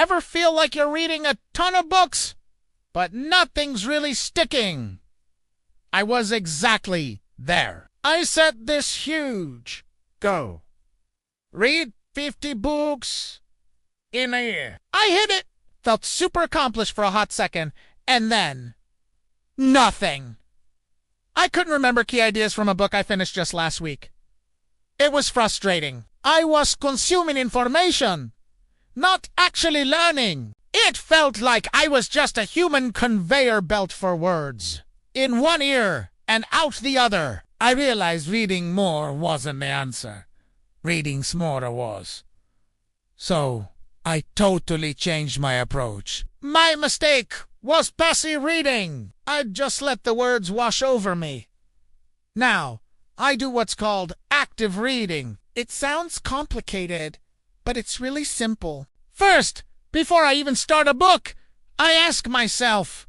Ever feel like you're reading a ton of books, but nothing's really sticking? I was exactly there. I set this huge goal. Read 50 books in a year. I hit it. Felt super accomplished for a hot second, and then nothing. I couldn't remember key ideas from a book I finished just last week. It was frustrating. I was consuming information, not actually learning. It felt like I was just a human conveyor belt for words. In one ear and out the other. I realized reading more wasn't the answer. Reading smarter was. So I totally changed my approach. My mistake was passive reading. I'd just let the words wash over me. Now, I do what's called active reading. It sounds complicated, but it's really simple. First, before I even start a book, I ask myself,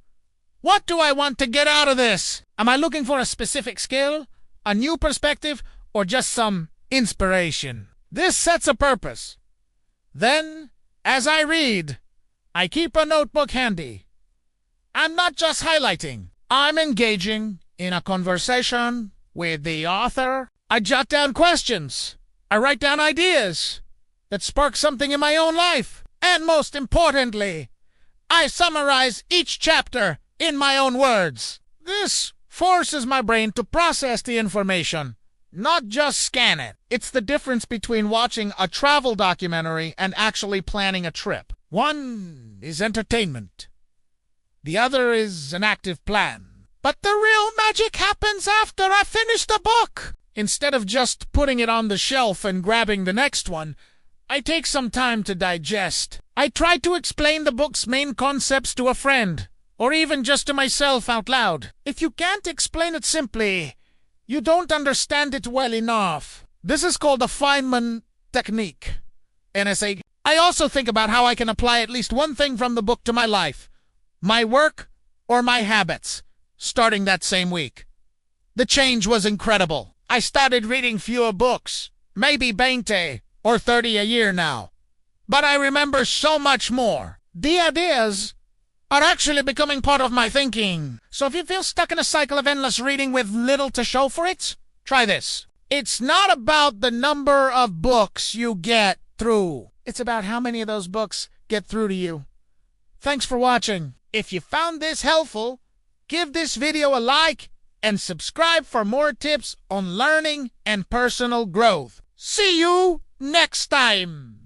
what do I want to get out of this? Am I looking for a specific skill, a new perspective, or just some inspiration? This sets a purpose. Then, as I read, I keep a notebook handy. I'm not just highlighting. I'm engaging in a conversation with the author. I jot down questions. I write down ideas that spark something in my own life. And most importantly, I summarize each chapter in my own words. This forces my brain to process the information, not just scan it. It's the difference between watching a travel documentary and actually planning a trip. One is entertainment. The other is an active plan. But the real magic happens after I finish the book. Instead of just putting it on the shelf and grabbing the next one, I take some time to digest. I try to explain the book's main concepts to a friend, or even just to myself out loud. If you can't explain it simply, you don't understand it well enough. This is called the Feynman technique. NSA. I also think about how I can apply at least one thing from the book to my life, my work, or my habits, starting that same week. The change was incredible. I started reading fewer books, maybe 20 or 30 a year now. But I remember so much more. The ideas are actually becoming part of my thinking. So if you feel stuck in a cycle of endless reading with little to show for it, try this. It's not about the number of books you get through. It's about how many of those books get through to you. Thanks for watching. If you found this helpful, give this video a like and subscribe for more tips on learning and personal growth. See you next time.